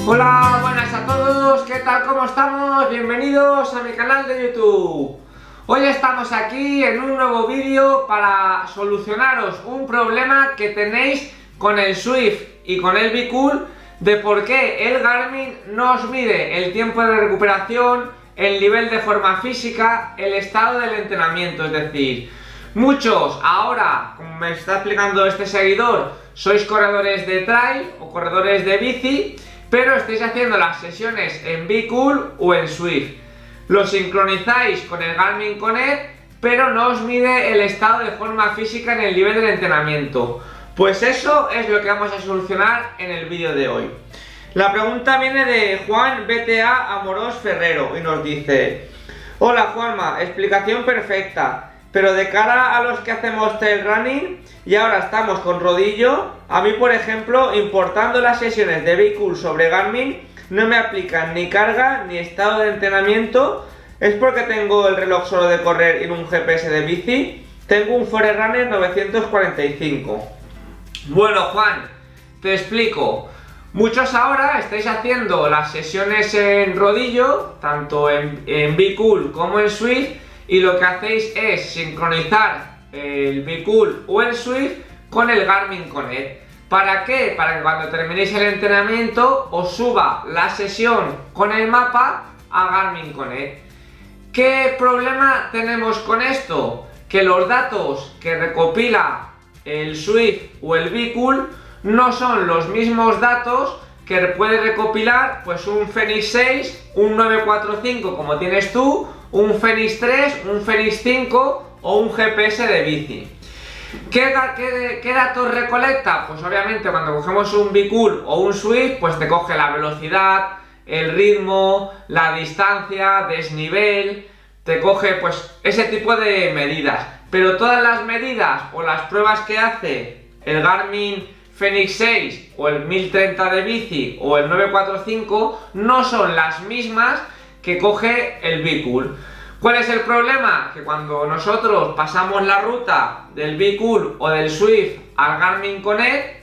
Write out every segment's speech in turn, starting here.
Hola, buenas a todos, ¿qué tal? ¿Cómo estamos? Bienvenidos a mi canal de YouTube. Hoy estamos aquí en un nuevo vídeo para solucionaros un problema que tenéis con el Swift y con el Be-Cool de por qué el Garmin no os mide el tiempo de recuperación, el nivel de forma física, el estado del entrenamiento. Es decir, muchos ahora, como me está explicando este seguidor, sois corredores de trail o corredores de bici, pero estáis haciendo las sesiones en Be-Cool o en Swift. Lo sincronizáis con el Garmin Connect, pero no os mide el estado de forma física ni el nivel del entrenamiento. Pues eso es lo que vamos a solucionar en el vídeo de hoy. La pregunta viene de Juan BTA Amorós Ferrero y nos dice: hola Juanma, explicación perfecta, pero de cara a los que hacemos trail running y ahora estamos con rodillo, a mí por ejemplo, importando las sesiones de Be-Cool sobre Garmin, no me aplican ni carga ni estado de entrenamiento. ¿Es porque tengo el reloj solo de correr y un GPS de bici? Tengo un Forerunner 945. Bueno Juan, te explico. Muchos ahora estáis haciendo las sesiones en rodillo, tanto en Be-Cool como en Swift, y lo que hacéis es sincronizar el Be-Cool o el Swift con el Garmin Connect. ¿Para qué? Para que cuando terminéis el entrenamiento os suba la sesión con el mapa a Garmin Connect. ¿Qué problema tenemos con esto? Que los datos que recopila el Swift o el Be-Cool no son los mismos datos que puede recopilar pues un Fenix 6, un 945 como tienes tú, un Fenix 3, un Fenix 5 o un GPS de bici. ¿Qué datos recolecta? Pues obviamente cuando cogemos un Be-Cool o un Swift, pues te coge la velocidad, el ritmo, la distancia, desnivel, te coge pues ese tipo de medidas. Pero todas las medidas o las pruebas que hace el Garmin Fenix 6 o el 1030 de bici o el 945 no son las mismas que coge el Be-Cool. ¿Cuál es el problema? Que cuando nosotros pasamos la ruta del Be-Cool o del Swift al Garmin Connect,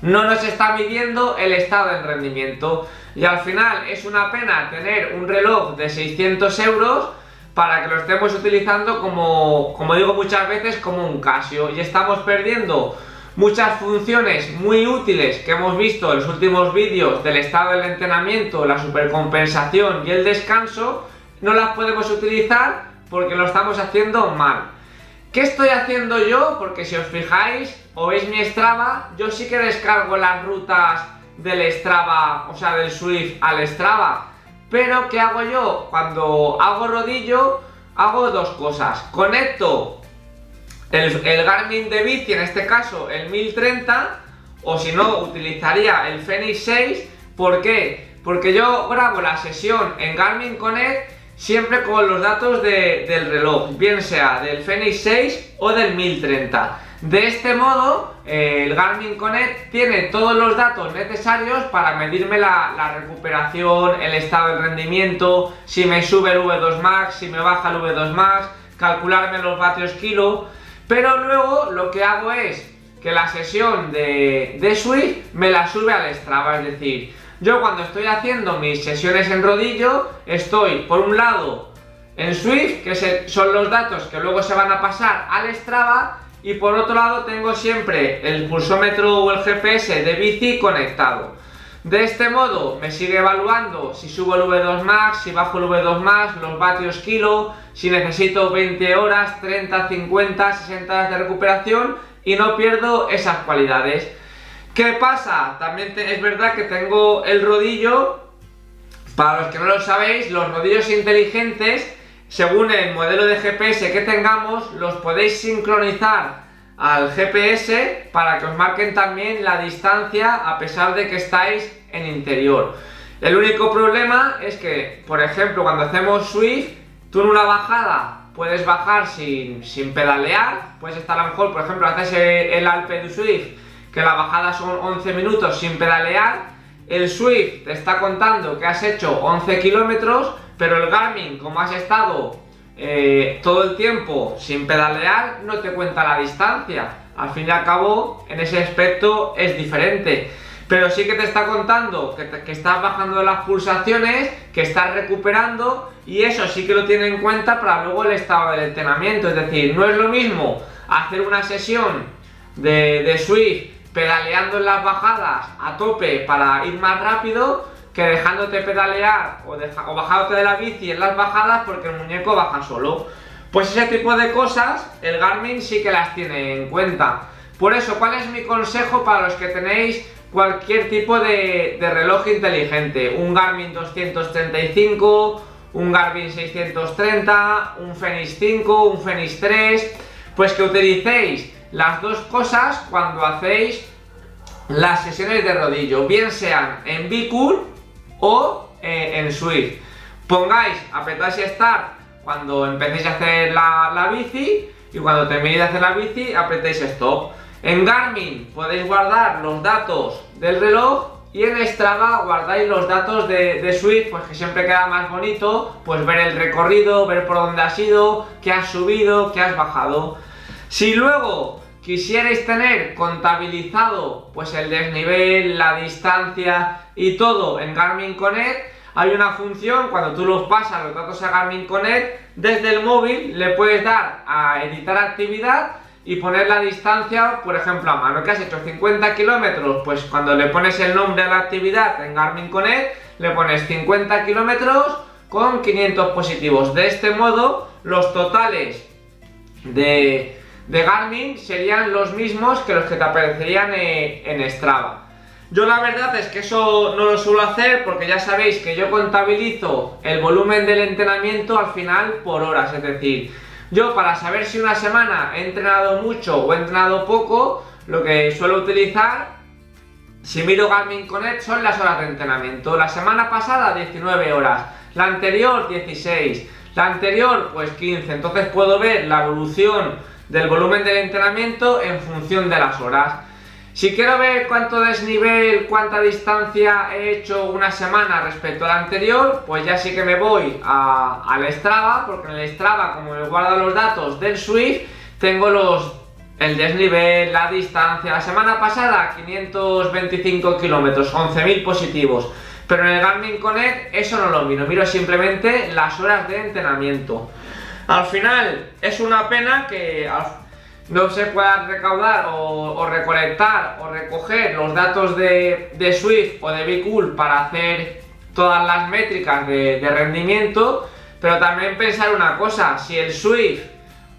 no nos está midiendo el estado de rendimiento. Y al final es una pena tener un reloj de 600 euros para que lo estemos utilizando como digo muchas veces, como un Casio. Y estamos perdiendo muchas funciones muy útiles que hemos visto en los últimos vídeos del estado del entrenamiento, la supercompensación y el descanso. No las podemos utilizar porque lo estamos haciendo mal. ¿Qué estoy haciendo yo? Porque si os fijáis o veis mi Strava, yo sí que descargo las rutas del Strava, o sea del Swift al Strava. Pero ¿qué hago yo? Cuando hago rodillo, hago dos cosas. Conecto el Garmin de bici, en este caso el 1030, o si no, utilizaría el Fenix 6. ¿Por qué? Porque yo grabo la sesión en Garmin Connect siempre con los datos del reloj, bien sea del Fenix 6 o del 1030. De este modo, el Garmin Connect tiene todos los datos necesarios para medirme la recuperación, el estado del rendimiento, si me sube el V2 Max, si me baja el V2 Max, calcularme los vatios kilo. Pero luego lo que hago es que la sesión de Swift me la sube al Strava, es decir, yo cuando estoy haciendo mis sesiones en rodillo, estoy por un lado en Swift, que son los datos que luego se van a pasar al Strava, y por otro lado tengo siempre el pulsómetro o el GPS de bici conectado. De este modo me sigue evaluando si subo el V2 Max, si bajo el V2 Max, los vatios kilo, si necesito 20 horas, 30, 50, 60 horas de recuperación y no pierdo esas cualidades. ¿Qué pasa? También es verdad que tengo el rodillo, para los que no lo sabéis, los rodillos inteligentes, según el modelo de GPS que tengamos, los podéis sincronizar al GPS para que os marquen también la distancia a pesar de que estáis en interior. El único problema es que, por ejemplo, cuando hacemos Swift, tú en una bajada puedes bajar sin pedalear, puedes estar a lo mejor, por ejemplo, haces el Alpe du Swift, que la bajada son 11 minutos sin pedalear, el Swift te está contando que has hecho 11 kilómetros, pero el Garmin, como has estado todo el tiempo sin pedalear, no te cuenta la distancia. Al fin y al cabo, en ese aspecto es diferente. pero sí que te está contando que estás bajando las pulsaciones, que estás recuperando, y eso sí que lo tiene en cuenta para luego el estado del entrenamiento. Es decir, no es lo mismo hacer una sesión de Swift pedaleando en las bajadas a tope para ir más rápido que dejándote pedalear o bajándote de la bici en las bajadas porque el muñeco baja solo. Pues ese tipo de cosas el Garmin sí que las tiene en cuenta. Por eso, ¿cuál es mi consejo para los que tenéis cualquier tipo de reloj inteligente? Un Garmin 235, un Garmin 630, un Fenix 5, un Fenix 3, pues que utilicéis las dos cosas cuando hacéis las sesiones de rodillo, bien sean en Bcool o en Swift. Pongáis, apretáis Start cuando empecéis a hacer la bici, y cuando terminéis de hacer la bici apretéis Stop. En Garmin podéis guardar los datos del reloj, y en Strava guardáis los datos de Swift, pues que siempre queda más bonito, pues ver el recorrido, ver por dónde has ido, qué has subido, qué has bajado. Si luego quisierais tener contabilizado pues el desnivel, la distancia y todo en Garmin Connect, hay una función, cuando tú los pasas los datos a Garmin Connect, desde el móvil le puedes dar a editar actividad y poner la distancia, por ejemplo, a mano, que has hecho 50 kilómetros, pues cuando le pones el nombre a la actividad en Garmin Connect, le pones 50 kilómetros con 500 positivos. De este modo, los totales de Garmin serían los mismos que los que te aparecerían en Strava. Yo la verdad es que eso no lo suelo hacer porque ya sabéis que yo contabilizo el volumen del entrenamiento al final por horas, es decir, yo para saber si una semana he entrenado mucho o he entrenado poco, lo que suelo utilizar, si miro Garmin Connect, son las horas de entrenamiento. La semana pasada 19 horas, la anterior 16, la anterior pues 15, entonces puedo ver la evolución del volumen del entrenamiento en función de las horas. Si quiero ver cuánto desnivel, cuánta distancia he hecho una semana respecto a la anterior, pues ya sí que me voy al Strava, porque en el Strava, como me guarda los datos del Swift, tengo el desnivel, la distancia. La semana pasada 525 kilómetros, 11.000 positivos, pero en el Garmin Connect eso no lo miro simplemente las horas de entrenamiento. Al final es una pena que no se puedan recaudar o recolectar o recoger los datos de Swift o de Bcool para hacer todas las métricas de rendimiento, pero también pensar una cosa: si el Swift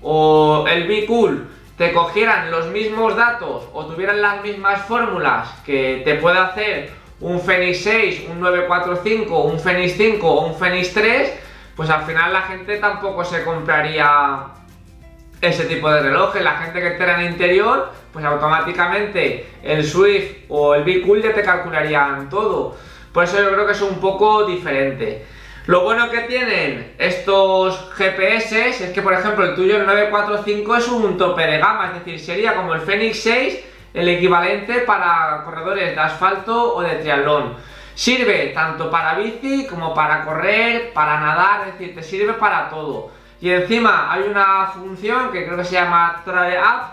o el Bcool te cogieran los mismos datos o tuvieran las mismas fórmulas que te puede hacer un Fenix 6, un 945, un Fenix 5 o un Fenix 3, pues al final la gente tampoco se compraría ese tipo de relojes. La gente que entrena en interior, pues automáticamente el Swift o el Bcool ya te calcularían todo. Por eso yo creo que es un poco diferente. Lo bueno que tienen estos GPS es que, por ejemplo, el tuyo, el 945, es un tope de gama, es decir, sería como el Fenix 6, el equivalente para corredores de asfalto o de triatlón. Sirve tanto para bici como para correr, para nadar, es decir, te sirve para todo. Y encima hay una función que creo que se llama Trade App,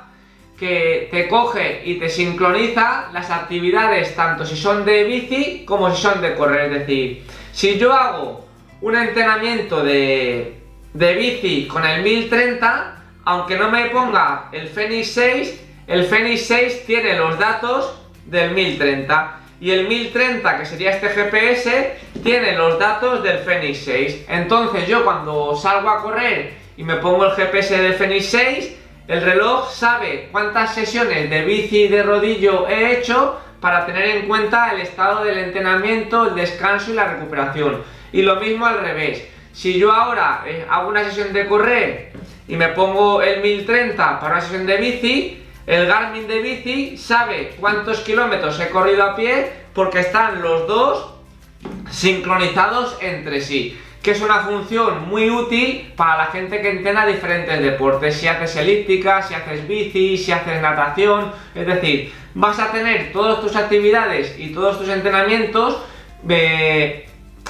que te coge y te sincroniza las actividades tanto si son de bici como si son de correr. Es decir, si yo hago un entrenamiento de bici con el 1030, aunque no me ponga el Fenix 6, el Fenix 6 tiene los datos del 1030. Y el 1030, que sería este GPS, tiene los datos del Fenix 6. Entonces yo cuando salgo a correr y me pongo el GPS del Fenix 6, el reloj sabe cuántas sesiones de bici y de rodillo he hecho para tener en cuenta el estado del entrenamiento, el descanso y la recuperación. Y lo mismo al revés. Si yo ahora hago una sesión de correr y me pongo el 1030 para una sesión de bici, el Garmin de bici sabe cuántos kilómetros he corrido a pie porque están los dos sincronizados entre sí, que es una función muy útil para la gente que entrena diferentes deportes. Si haces elíptica, si haces bici, si haces natación, es decir, vas a tener todas tus actividades y todos tus entrenamientos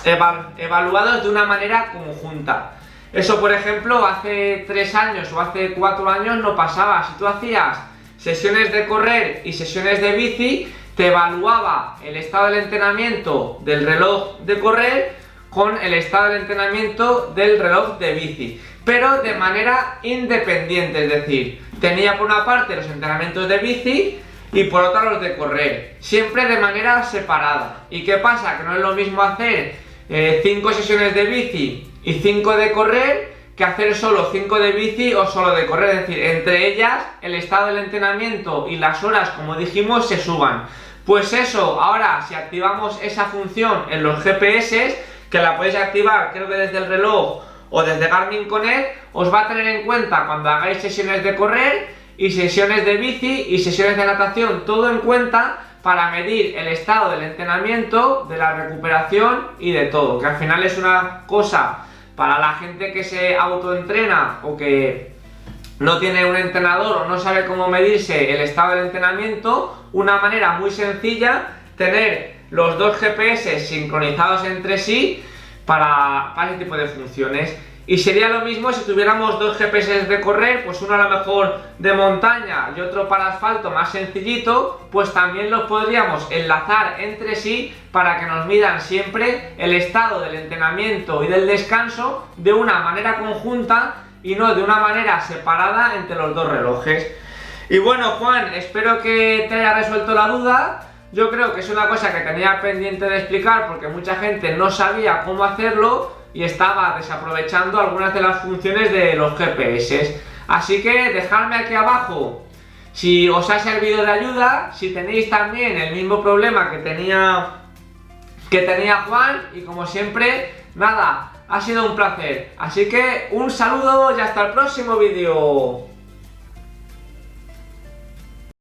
evaluados de una manera conjunta. Eso, por ejemplo, hace 3 años o hace 4 años no pasaba. Si tú hacías sesiones de correr y sesiones de bici, te evaluaba el estado del entrenamiento del reloj de correr con el estado del entrenamiento del reloj de bici, pero de manera independiente, es decir, tenía por una parte los entrenamientos de bici y por otra los de correr, siempre de manera separada. ¿Y qué pasa? Que no es lo mismo hacer 5 sesiones de bici y 5 de correr que hacer solo 5 de bici o solo de correr, es decir, entre ellas el estado del entrenamiento y las horas, como dijimos, se suban. Pues eso, ahora si activamos esa función en los GPS, que la podéis activar creo que desde el reloj o desde Garmin Connect, os va a tener en cuenta cuando hagáis sesiones de correr y sesiones de bici y sesiones de natación, todo en cuenta para medir el estado del entrenamiento, de la recuperación y de todo, que al final es una cosa para la gente que se autoentrena o que no tiene un entrenador o no sabe cómo medirse el estado del entrenamiento, una manera muy sencilla, tener los dos GPS sincronizados entre sí para ese tipo de funciones. Y sería lo mismo si tuviéramos dos GPS de correr, pues uno a lo mejor de montaña y otro para asfalto más sencillito, pues también los podríamos enlazar entre sí para que nos midan siempre el estado del entrenamiento y del descanso de una manera conjunta y no de una manera separada entre los dos relojes. Y bueno, Juan, espero que te haya resuelto la duda. Yo creo que es una cosa que tenía pendiente de explicar porque mucha gente no sabía cómo hacerlo y estaba desaprovechando algunas de las funciones de los GPS. Así que dejadme aquí abajo si os ha servido de ayuda, si tenéis también el mismo problema que tenía Juan, y como siempre, nada, ha sido un placer. Así que un saludo y hasta el próximo vídeo.